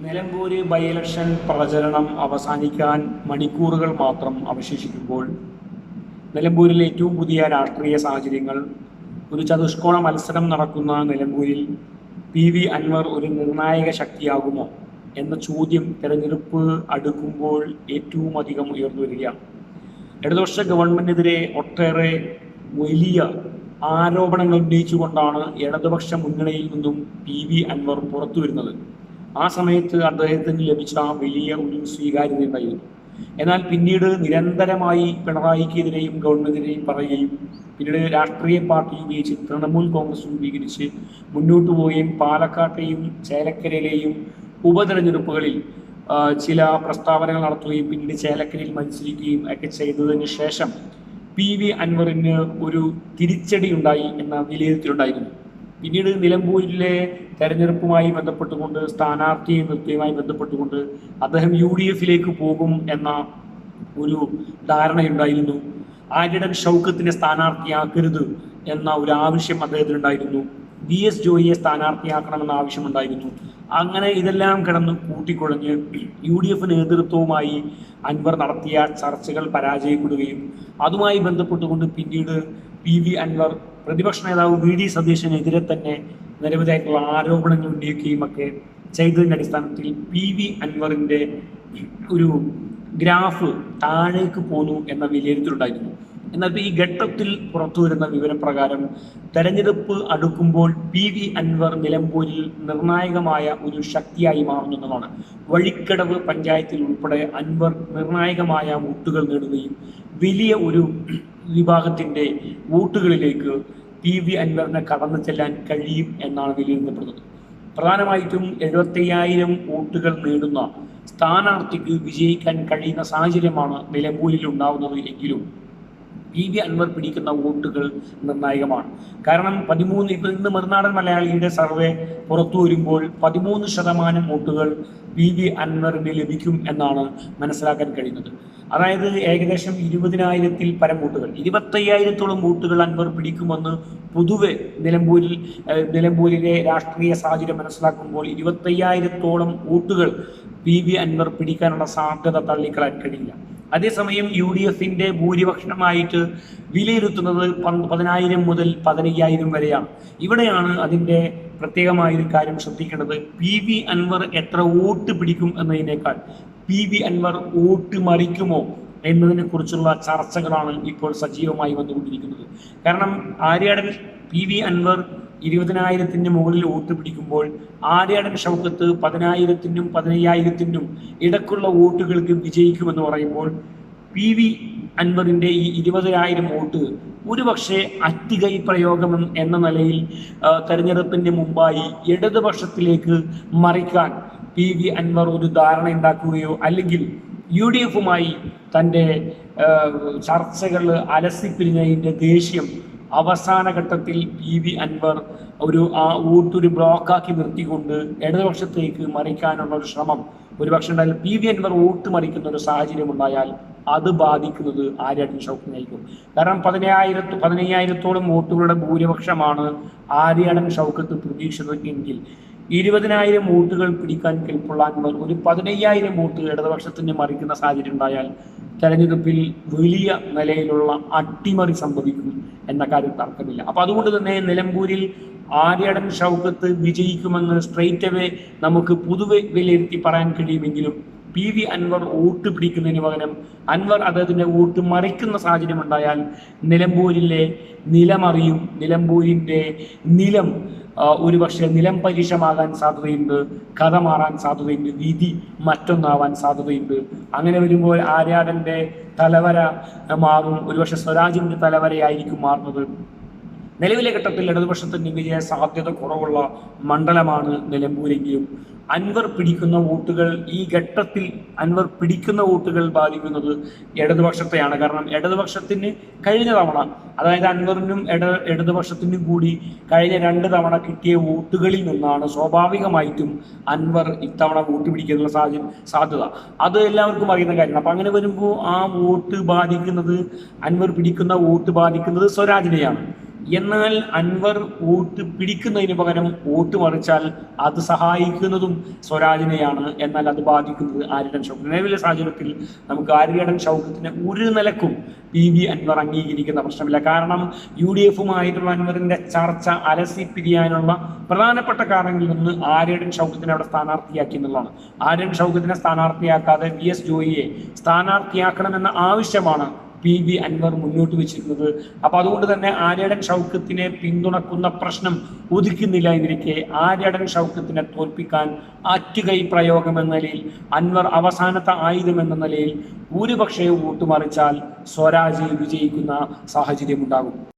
Nilambur by election പ്രചരണം അവസാനിക്കാൻ മണിക്കൂറുകൾ മാത്രം അവശേഷിക്കുമ്പോൾ നിലമ്പൂരിൽ ഏറ്റവും പുതിയ രാഷ്ട്രീയ സാഹചര്യങ്ങൾ, ഒരു ചതുഷ്കോണ മത്സരം നടക്കുന്ന നിലമ്പൂരിൽ PV അൻവർ ഒരു നിർണായക ശക്തിയാകുമോ എന്ന ചോദ്യം തെരഞ്ഞെടുപ്പ് അടുക്കുമ്പോൾ ഏറ്റവും അധികം ഉയർന്നു വരികയാണ്. ഇടതുപക്ഷ ഗവൺമെന്റിനെതിരെ ഒട്ടേറെ വലിയ ആരോപണങ്ങൾ ഉന്നയിച്ചുകൊണ്ടാണ് ഇടതുപക്ഷ മുന്നണിയിൽ നിന്നും PV അൻവർ പുറത്തു വരുന്നത്. ആ സമയത്ത് അദ്ദേഹത്തിന് ലഭിച്ച വലിയ ഒരു സ്വീകാര്യത ഉണ്ടായിരുന്നു. എന്നാൽ പിന്നീട് നിരന്തരമായി പിണറായിക്കെതിരെയും ഗവൺമെന്റിനെതിരെയും പറയുകയും പിന്നീട് രാഷ്ട്രീയ പാർട്ടി ഉപയോഗിച്ച് തൃണമൂൽ കോൺഗ്രസ് രൂപീകരിച്ച് മുന്നോട്ട് പോവുകയും പാലക്കാട്ടെയും ചേലക്കരയിലെയും ഉപതെരഞ്ഞെടുപ്പുകളിൽ ചില പ്രസ്താവനകൾ നടത്തുകയും പിന്നീട് ചേലക്കരയിൽ മത്സരിക്കുകയും ഒക്കെ ചെയ്തതിന് ശേഷം PV അൻവറിന് ഒരു തിരിച്ചടി ഉണ്ടായി എന്ന വിലയിരുത്തലുണ്ടായിരുന്നു. പിന്നീട് നിലമ്പൂരിലെ തെരഞ്ഞെടുപ്പുമായി ബന്ധപ്പെട്ടുകൊണ്ട് സ്ഥാനാർത്ഥിയെ നിർത്തിയുമായി ബന്ധപ്പെട്ടുകൊണ്ട് അദ്ദേഹം UDF പോകും എന്ന ഒരു ധാരണയുണ്ടായിരുന്നു. ആര്യടൻ ഷൗക്കത്തിനെ സ്ഥാനാർത്ഥിയാക്കരുത് എന്ന ഒരു ആവശ്യം അദ്ദേഹത്തിനുണ്ടായിരുന്നു. VS ജോയിയെ സ്ഥാനാർത്ഥിയാക്കണമെന്ന ആവശ്യമുണ്ടായിരുന്നു. അങ്ങനെ ഇതെല്ലാം കിടന്ന് കൂട്ടിക്കുഴഞ്ഞ് UDF നേതൃത്വവുമായി അൻവർ നടത്തിയ ചർച്ചകൾ പരാജയപ്പെടുകയും അതുമായി ബന്ധപ്പെട്ടുകൊണ്ട് പിന്നീട് PV അൻവർ പ്രതിപക്ഷ നേതാവ് VD സതീശനെതിരെ തന്നെ നിരവധിയായിട്ടുള്ള ആരോപണങ്ങൾ ഉന്നയിക്കുകയും ഒക്കെ ചെയ്തതിൻ്റെ അടിസ്ഥാനത്തിൽ PV അൻവറിൻ്റെ ഒരു ഗ്രാഫ് താഴേക്ക് പോന്നു എന്ന വിലയിരുത്തലുണ്ടായിരുന്നു. എന്നാൽ ഈ ഘട്ടത്തിൽ പുറത്തു വരുന്ന വിവരം പ്രകാരം തെരഞ്ഞെടുപ്പ് അടുക്കുമ്പോൾ PV അൻവർ നിലമ്പൂരിൽ നിർണായകമായ ഒരു ശക്തിയായി മാറുന്നതാണ്. വഴിക്കടവ് പഞ്ചായത്തിൽ ഉൾപ്പെടെ അൻവർ നിർണായകമായ വോട്ടുകൾ നേടുകയും വലിയ ഒരു വിഭാഗത്തിൻ്റെ വോട്ടുകളിലേക്ക് PV അൻവറിനെ കടന്നു ചെല്ലാൻ കഴിയും എന്നാണ് വിലയിരുത്തപ്പെടുന്നത്. പ്രധാനമായിട്ടും 75,000 വോട്ടുകൾ നേടുന്ന സ്ഥാനാർത്ഥിക്ക് വിജയിക്കാൻ കഴിയുന്ന സാഹചര്യമാണ് നിലമ്പൂരിൽ ഉണ്ടാവുന്നത് എങ്കിലും PV അൻവർ പിടിക്കുന്ന വോട്ടുകൾ നിർണായകമാണ്. കാരണം ഇന്ന് മറുനാടൻ മലയാളിയുടെ സർവേ പുറത്തു വരുമ്പോൾ 13% വോട്ടുകൾ PV അൻവറിന് ലഭിക്കും എന്നാണ് മനസ്സിലാക്കാൻ കഴിയുന്നത്. അതായത് ഏകദേശം 20,000-ൽ പരം വോട്ടുകൾ, 25,000-ഓളം വോട്ടുകൾ അൻവർ പിടിക്കുമെന്ന് പൊതുവെ നിലമ്പൂരിലെ രാഷ്ട്രീയ സാഹചര്യം മനസ്സിലാക്കുമ്പോൾ 25,000-ഓളം വോട്ടുകൾ PV അൻവർ പിടിക്കാനുള്ള സാധ്യത തള്ളിക്കളയാൻ കഴിയില്ല. അതേസമയം UDF ഭൂരിപക്ഷമായിട്ട് വിലയിരുത്തുന്നത് 10,000 മുതൽ 15,000 വരെയാണ്. ഇവിടെയാണ് അതിൻ്റെ പ്രത്യേകമായൊരു കാര്യം ശ്രദ്ധിക്കേണ്ടത്. PV അൻവർ എത്ര വോട്ട് പിടിക്കും എന്നതിനേക്കാൾ PV അൻവർ വോട്ട് മറിക്കുമോ എന്നതിനെ കുറിച്ചുള്ള ചർച്ചകളാണ് ഇപ്പോൾ സജീവമായി വന്നുകൊണ്ടിരിക്കുന്നത്. കാരണം PV അൻവർ 20,000-ന് മുകളിൽ വോട്ട് പിടിക്കുമ്പോൾ ആര്യാടൻ ഷൗക്കത്ത് 10,000-നും 15,000-നും ഇടക്കുള്ള വോട്ടുകൾക്ക് വിജയിക്കുമെന്ന് പറയുമ്പോൾ PV അൻവറിൻ്റെ ഈ 20,000 വോട്ട് ഒരുപക്ഷെ അറ്റികൈ പ്രയോഗം എന്ന നിലയിൽ തെരഞ്ഞെടുപ്പിൻ്റെ മുമ്പായി ഇടതുപക്ഷത്തിലേക്ക് മറിക്കാൻ PV അൻവർ ഒരു ധാരണ ഉണ്ടാക്കുകയോ അല്ലെങ്കിൽ UDF-മായി തൻ്റെ ചർച്ചകൾ അലസിപ്പിരിഞ്ഞതിൻ്റെ ദേഷ്യം അവസാന ഘട്ടത്തിൽ PV അൻവർ ആ വോട്ടൊരു ബ്ലോക്കാക്കി നിർത്തിക്കൊണ്ട് ഇടതുപക്ഷത്തേക്ക് മറിക്കാനുള്ള ഒരു ശ്രമം ഒരുപക്ഷെ ഉണ്ടായാൽ PV അൻവർ വോട്ട് മറിക്കുന്ന ഒരു സാഹചര്യം ഉണ്ടായാൽ അത് ബാധിക്കുന്നത് ആര്യാടൻ ഷൗക്കത്തിനായിരിക്കും. കാരണം 15,000-ഓളം വോട്ടുകളുടെ ഭൂരിപക്ഷമാണ് ആര്യാടൻ ഷൗക്കത്ത് പ്രതീക്ഷിച്ചതെങ്കിൽ 20,000 വോട്ടുകൾ പിടിക്കാൻ കെൽപ്പുള്ള അൻവർ ഒരു 15,000 വോട്ട് ഇടതുപക്ഷത്തിന് മറിക്കുന്ന സാഹചര്യം ഉണ്ടായാൽ തെരഞ്ഞെടുപ്പിൽ വലിയ നിലയിലുള്ള അട്ടിമറി സംഭവിക്കും എന്ന കാര്യം തർക്കമില്ല. അപ്പം അതുകൊണ്ട് തന്നെ നിലമ്പൂരിൽ ആര്യാടൻ ഷൗക്കത്ത് വിജയിക്കുമെന്ന് സ്ട്രെയിറ്റ് അവേ നമുക്ക് പൊതുവെ വിലയിരുത്തി പറയാൻ കഴിയുമെങ്കിലും PV അൻവർ വോട്ട് പിടിക്കുന്നതിന് പകരം അൻവർ അദ്ദേഹത്തിൻ്റെ വോട്ട് മറിക്കുന്ന സാഹചര്യം ഉണ്ടായാൽ നിലമ്പൂരിലെ നിലമറിയും. നിലമ്പൂരിൻ്റെ നിലം ഒരുപക്ഷെ നിലം പരീക്ഷമാകാൻ സാധ്യതയുണ്ട്, കഥ മാറാൻ സാധ്യതയുണ്ട്, വിധി മറ്റൊന്നാവാൻ സാധ്യതയുണ്ട്. അങ്ങനെ വരുമ്പോൾ ആര്യാടൻ്റെ തലവര മാറും, ഒരുപക്ഷെ സ്വരാജിൻ്റെ തലവരയായിരിക്കും മാറുന്നത്. നിലവിലെ ഘട്ടത്തിൽ ഇടതുപക്ഷത്തിന് വിജയ സാധ്യത കുറവുള്ള മണ്ഡലമാണ് നിലമ്പൂരെങ്കിലും അൻവർ പിടിക്കുന്ന വോട്ടുകൾ ഈ ഘട്ടത്തിൽ ബാധിക്കുന്നത് ഇടതുപക്ഷത്തെയാണ്. കാരണം ഇടതുപക്ഷത്തിന് കഴിഞ്ഞ തവണ, അതായത് അൻവറിനും ഇടതുപക്ഷത്തിനും കൂടി കഴിഞ്ഞ 2 തവണ കിട്ടിയ വോട്ടുകളിൽ നിന്നാണ് സ്വാഭാവികമായിട്ടും അൻവർ ഇത്തവണ വോട്ട് പിടിക്കാനുള്ള സാധ്യത. അത് എല്ലാവർക്കും അറിയുന്ന കാര്യമാണ്. അപ്പം അങ്ങനെ വരുമ്പോൾ ആ വോട്ട് ബാധിക്കുന്നത്, അൻവർ പിടിക്കുന്ന വോട്ട് ബാധിക്കുന്നത് സ്വരാജിനെയാണ്. എന്നാൽ അൻവർ വോട്ട് പിടിക്കുന്നതിന് പകരം വോട്ട് മറിച്ചാൽ അത് സഹായിക്കുന്നതും സ്വരാജിനെയാണ്. എന്നാൽ അത് ബാധിക്കുന്നത് ആര്യടൻ ഷൗക്കത്ത്. നിലവിലെ സാഹചര്യത്തിൽ നമുക്ക് ആര്യടൻ ഷൗക്കത്തിനെ ഒരു നിലക്കും PV അൻവർ അംഗീകരിക്കുന്ന പ്രശ്നമില്ല. കാരണം UDF-ഉമായിട്ടുള്ള അൻവറിന്റെ ചർച്ച അലസിപ്പിരിയാനുള്ള പ്രധാനപ്പെട്ട കാരണങ്ങളിൽ നിന്ന് ആര്യടൻ ഷൗക്കത്തിനെ അവിടെ സ്ഥാനാർത്ഥിയാക്കി എന്നുള്ളതാണ്. ആര്യടൻ ഷൗക്കത്തിനെ സ്ഥാനാർത്ഥിയാക്കാതെ VS ജോയിയെ സ്ഥാനാർത്ഥിയാക്കണമെന്ന ആവശ്യമാണ് PV അൻവർ മുന്നോട്ട് വെച്ചിരുന്നത്. അപ്പൊ അതുകൊണ്ട് തന്നെ ആര്യടൻ ഷൗക്കത്തിനെ പിന്തുണക്കുന്ന പ്രശ്നം ഉദിക്കുന്നില്ല എന്നിരിക്കെ ആര്യടൻ ഷൗക്കത്തിനെ തോൽപ്പിക്കാൻ ആറ്റുകൈ പ്രയോഗം എന്ന നിലയിൽ അൻവർ അവസാനത്തെ ആയുധം എന്ന നിലയിൽ ഭൂരിപക്ഷവും വോട്ട് മറിച്ചാൽ സ്വരാജ് വിജയിക്കുന്ന സാഹചര്യം ഉണ്ടാകും.